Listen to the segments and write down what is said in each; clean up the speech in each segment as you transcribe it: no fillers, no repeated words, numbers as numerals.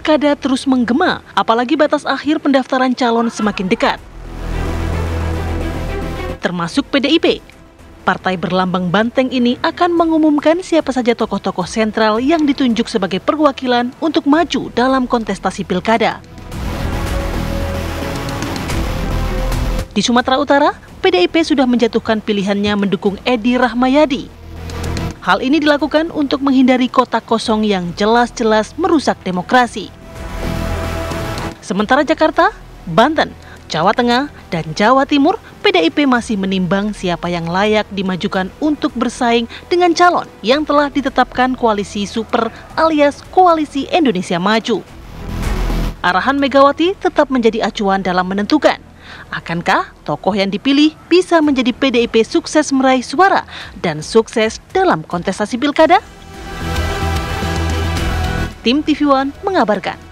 pilkada terus menggema, apalagi batas akhir pendaftaran calon semakin dekat. Termasuk PDIP. Partai berlambang banteng ini akan mengumumkan siapa saja tokoh-tokoh sentral yang ditunjuk sebagai perwakilan untuk maju dalam kontestasi pilkada. Di Sumatera Utara, PDIP sudah menjatuhkan pilihannya mendukung Edi Rahmayadi. Hal ini dilakukan untuk menghindari kotak kosong yang jelas-jelas merusak demokrasi. Sementara Jakarta, Banten, Jawa Tengah, dan Jawa Timur, PDIP masih menimbang siapa yang layak dimajukan untuk bersaing dengan calon yang telah ditetapkan Koalisi Super alias Koalisi Indonesia Maju. Arahan Megawati tetap menjadi acuan dalam menentukan, akankah tokoh yang dipilih bisa menjadi PDIP sukses meraih suara dan sukses dalam kontestasi pilkada? Tim TV One mengabarkan.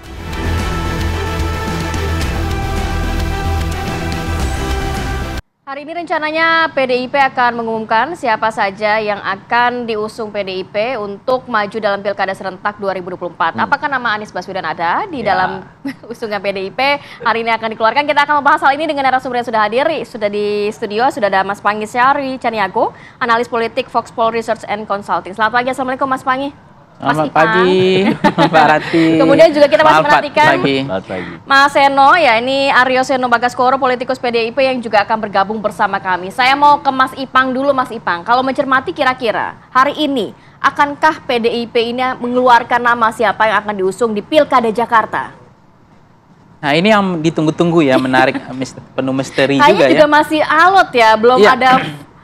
Hari ini rencananya PDIP akan mengumumkan siapa saja yang akan diusung PDIP untuk maju dalam Pilkada Serentak 2024. Apakah nama Anies Baswedan ada di dalam usungan PDIP? Hari ini akan dikeluarkan. Kita akan membahas hal ini dengan narasumber yang sudah hadir. Sudah di studio, sudah ada Mas Pangi Syahri Caniago, analis politik Foxpol Research and Consulting. Selamat pagi, Assalamualaikum Mas Pangi. Selamat pagi, Mbak Rati. Kemudian juga kita masih menantikan Mas Seno, ya ini Aryo Seno Bagaskoro, politikus PDIP yang juga akan bergabung bersama kami. Saya mau ke Mas Ipang dulu, Mas Ipang. Kalau mencermati kira-kira hari ini, akankah PDIP ini mengeluarkan nama siapa yang akan diusung di Pilkada Jakarta? Nah ini yang ditunggu-tunggu ya, menarik, penuh misteri juga ya. Kayaknya juga masih alot ya, belum ada.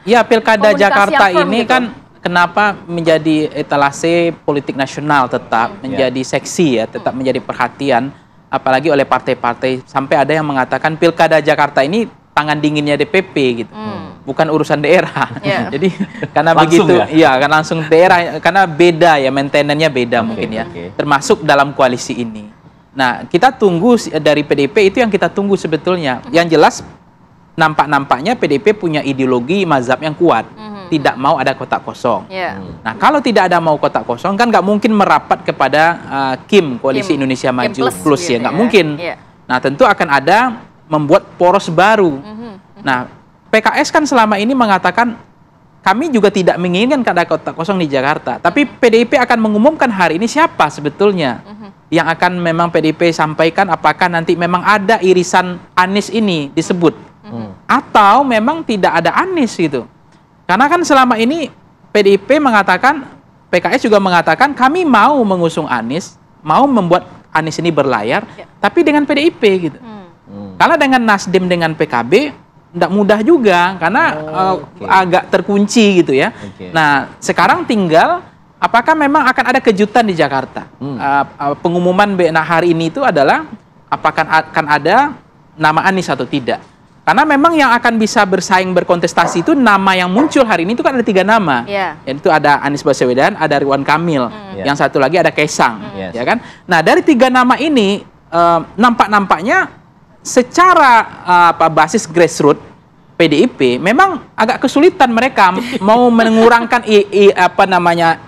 Ya, Pilkada Jakarta ini gitu kan. Kenapa menjadi etalase politik nasional tetap menjadi seksi ya, tetap menjadi perhatian, apalagi oleh partai-partai, sampai ada yang mengatakan Pilkada Jakarta ini tangan dinginnya DPP gitu, bukan urusan daerah. Jadi karena langsung begitu, kan langsung daerah, karena beda ya, maintenance-nya beda mungkin ya, termasuk dalam koalisi ini. Nah kita tunggu dari PDIP, itu yang kita tunggu sebetulnya. Yang jelas nampak-nampaknya PDIP punya ideologi mazhab yang kuat. Tidak mau ada kotak kosong. Nah, kalau tidak ada mau kotak kosong, kan nggak mungkin merapat kepada KIM, Koalisi Indonesia Maju Plus ya, nggak mungkin. Nah, tentu akan ada membuat poros baru. Nah, PKS kan selama ini mengatakan kami juga tidak menginginkan ada kotak kosong di Jakarta. Tapi PDIP akan mengumumkan hari ini siapa sebetulnya yang akan memang PDIP sampaikan, apakah nanti memang ada irisan Anies ini disebut, atau memang tidak ada Anies gitu. Karena kan selama ini PDIP mengatakan, PKS juga mengatakan kami mau mengusung Anies, mau membuat Anies ini berlayar, tapi dengan PDIP gitu. Kalau dengan Nasdem dengan PKB, tidak mudah juga, karena agak terkunci gitu ya. Nah sekarang tinggal, apakah memang akan ada kejutan di Jakarta? Pengumuman hari ini itu adalah, apakah akan ada nama Anies atau tidak? Karena memang yang akan bisa bersaing berkontestasi itu nama yang muncul hari ini itu kan ada 3 nama. Yaitu ada Anies Baswedan, ada Ridwan Kamil, yang satu lagi ada Kaisang, ya kan? Nah, dari 3 nama ini nampak-nampaknya secara basis grassroots PDIP memang agak kesulitan mereka mau mengurangkan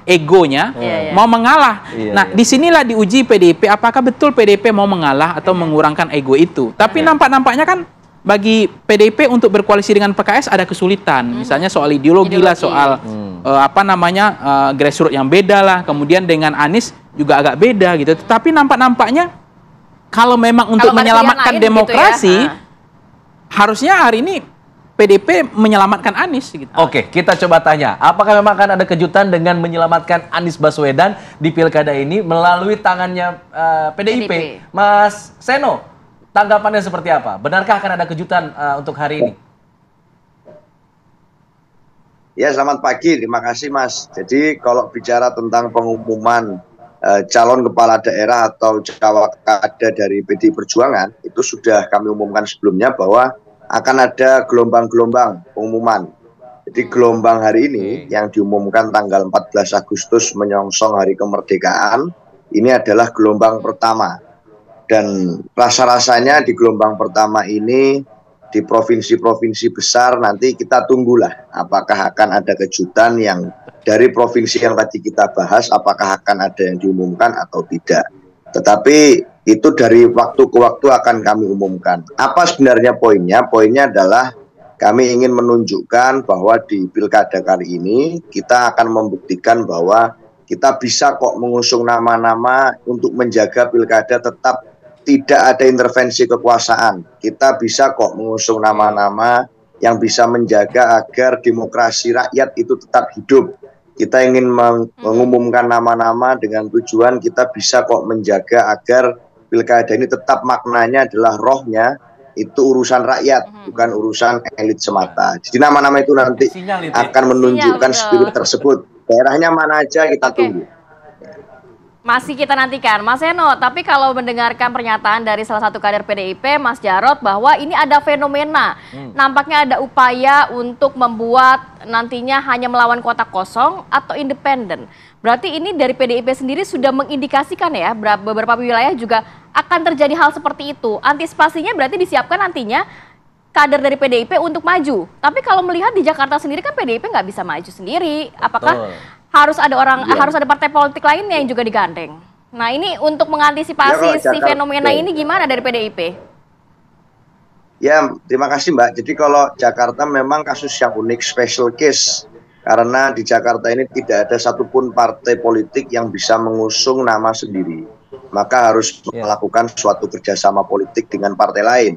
egonya, mau mengalah. Nah, disinilah diuji PDIP, apakah betul PDIP mau mengalah atau mengurangkan ego itu. Tapi nampak-nampaknya kan bagi PDIP untuk berkoalisi dengan PKS ada kesulitan, misalnya soal ideologi lah, soal grassroots yang beda lah, kemudian dengan Anies juga agak beda gitu. Tapi nampak-nampaknya kalau memang untuk menyelamatkan demokrasi, harusnya hari ini PDIP menyelamatkan Anies gitu. Oke, kita coba tanya, apakah memang akan ada kejutan dengan menyelamatkan Anies Baswedan di Pilkada ini melalui tangannya PDIP? Mas Seno, tanggapannya seperti apa? Benarkah akan ada kejutan untuk hari ini? Ya, selamat pagi. Terima kasih, Mas. Jadi, kalau bicara tentang pengumuman calon kepala daerah atau cawakada dari PDI Perjuangan, itu sudah kami umumkan sebelumnya bahwa akan ada gelombang-gelombang pengumuman. Jadi, gelombang hari ini yang diumumkan tanggal 14 Agustus menyongsong Hari Kemerdekaan, ini adalah gelombang pertama. Dan rasa-rasanya di gelombang pertama ini di provinsi-provinsi besar nanti kita tunggulah apakah akan ada kejutan yang dari provinsi yang tadi kita bahas, apakah akan ada yang diumumkan atau tidak. Tetapi itu dari waktu ke waktu akan kami umumkan. Apa sebenarnya poinnya? Poinnya adalah kami ingin menunjukkan bahwa di pilkada kali ini kita akan membuktikan bahwa kita bisa kok mengusung nama-nama untuk menjaga pilkada tetap tidak ada intervensi kekuasaan. Kita bisa kok mengusung nama-nama yang bisa menjaga agar demokrasi rakyat itu tetap hidup. Kita ingin mengumumkan nama-nama dengan tujuan kita bisa kok menjaga agar pilkada ini tetap maknanya adalah rohnya itu urusan rakyat, bukan urusan elit semata. Jadi nama-nama itu nanti akan menunjukkan spirit tersebut. Daerahnya mana aja kita tunggu. Masih kita nantikan, Mas Seno. Tapi kalau mendengarkan pernyataan dari salah satu kader PDIP, Mas Jarod, bahwa ini ada fenomena. Nampaknya ada upaya untuk membuat nantinya hanya melawan kota kosong atau independen. Berarti ini dari PDIP sendiri sudah mengindikasikan ya, beberapa wilayah juga akan terjadi hal seperti itu. Antisipasinya berarti disiapkan nantinya kader dari PDIP untuk maju. Tapi kalau melihat di Jakarta sendiri kan PDIP nggak bisa maju sendiri. Apakah harus ada harus ada partai politik lainnya yang juga digandeng? Nah, ini untuk mengantisipasi si fenomena ini gimana dari PDIP? Ya, terima kasih Mbak. Jadi kalau Jakarta memang kasus yang unik, special case. Karena di Jakarta ini tidak ada satupun partai politik yang bisa mengusung nama sendiri. Maka harus melakukan suatu kerjasama politik dengan partai lain.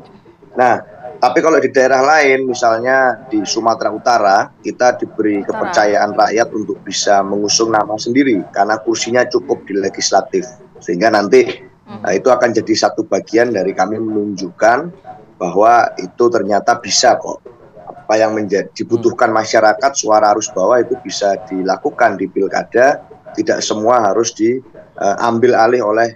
Nah, tapi kalau di daerah lain, misalnya di Sumatera Utara, kita diberi kepercayaan rakyat untuk bisa mengusung nama sendiri karena kursinya cukup di legislatif. Sehingga nanti itu akan jadi satu bagian dari kami menunjukkan bahwa itu ternyata bisa kok. Apa yang dibutuhkan masyarakat, suara arus bawah itu bisa dilakukan di pilkada, tidak semua harus diambil alih oleh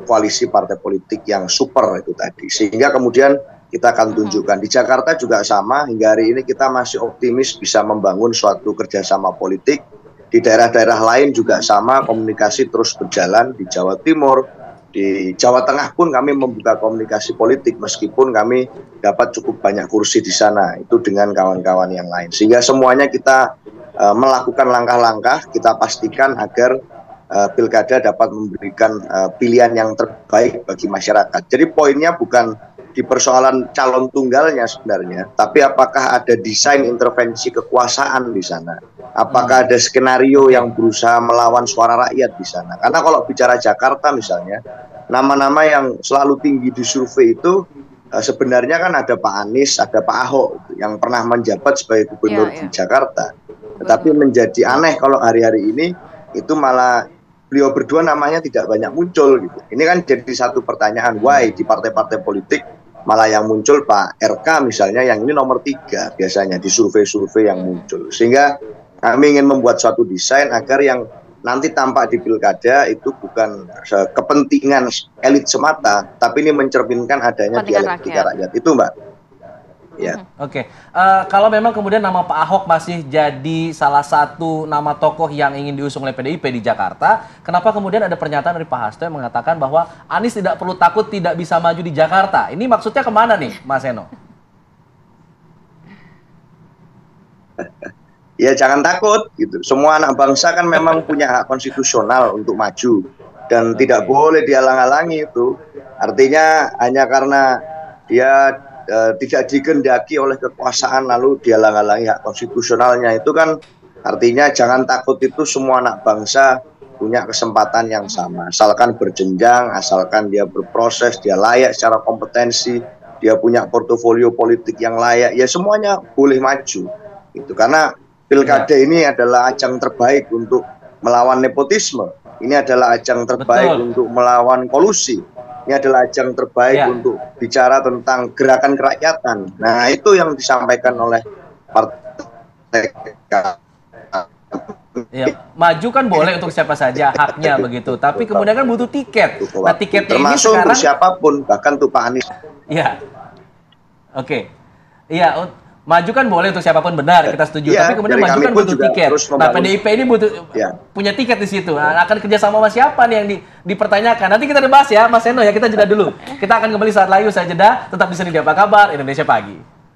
koalisi partai politik yang super itu tadi. Sehingga kemudian kita akan tunjukkan. Di Jakarta juga sama, hingga hari ini kita masih optimis bisa membangun suatu kerjasama politik. Di daerah-daerah lain juga sama, komunikasi terus berjalan. Di Jawa Timur, di Jawa Tengah pun kami membuka komunikasi politik, meskipun kami dapat cukup banyak kursi di sana, itu dengan kawan-kawan yang lain. Sehingga semuanya kita melakukan langkah-langkah, kita pastikan agar pilkada dapat memberikan pilihan yang terbaik bagi masyarakat. Jadi poinnya bukan di persoalan calon tunggalnya sebenarnya, tapi apakah ada desain intervensi kekuasaan di sana? Apakah ada skenario yang berusaha melawan suara rakyat di sana? Karena kalau bicara Jakarta misalnya, nama-nama yang selalu tinggi di survei itu sebenarnya kan ada Pak Anies, ada Pak Ahok yang pernah menjabat sebagai gubernur di Jakarta. Tetapi menjadi aneh kalau hari-hari ini itu malah beliau berdua namanya tidak banyak muncul gitu. Ini kan jadi satu pertanyaan, why di partai-partai politik malah yang muncul Pak RK misalnya, yang ini nomor 3 biasanya di survei-survei yang muncul. Sehingga kami ingin membuat suatu desain agar yang nanti tampak di pilkada itu bukan kepentingan elit semata, tapi ini mencerminkan adanya dialektika rakyat. Itu Mbak. Ya. Oke. Kalau memang kemudian nama Pak Ahok masih jadi salah satu nama tokoh yang ingin diusung oleh PDIP di Jakarta, kenapa kemudian ada pernyataan dari Pak Hasto yang mengatakan bahwa Anies tidak perlu takut tidak bisa maju di Jakarta? Ini maksudnya kemana nih, Mas Seno? Ya jangan takut gitu. Semua anak bangsa kan memang punya hak konstitusional untuk maju dan tidak boleh dihalang-halangi itu. Artinya hanya karena dia tidak dikehendaki oleh kekuasaan lalu dihalang-halangi hak konstitusionalnya, itu kan artinya jangan takut. Itu semua anak bangsa punya kesempatan yang sama, asalkan berjenjang, asalkan dia berproses, dia layak secara kompetensi, dia punya portofolio politik yang layak, ya semuanya boleh maju itu. Karena pilkada ini adalah ajang terbaik untuk melawan nepotisme, ini adalah ajang terbaik untuk melawan kolusi, ini adalah ajang terbaik untuk bicara tentang gerakan kerakyatan. Nah, itu yang disampaikan oleh partai. Ya, maju kan boleh untuk siapa saja, haknya begitu. Tapi kemudian kan butuh tiket. Nah, tiketnya termasuk ini sekarang untuk siapapun, bahkan untuk Pak Anies. Iya. Oke. Iya, maju kan boleh untuk siapapun, benar, kita setuju. Tapi kemudian maju kan butuh tiket. Nah, PDIP ini butuh punya tiket di situ. Nah, akan kerjasama sama siapa nih yang dipertanyakan? Nanti kita dibahas ya, Mas Seno ya. Kita jeda dulu. Kita akan kembali saat lagi usai jeda. Tetap di sini di Apa Kabar Indonesia Pagi.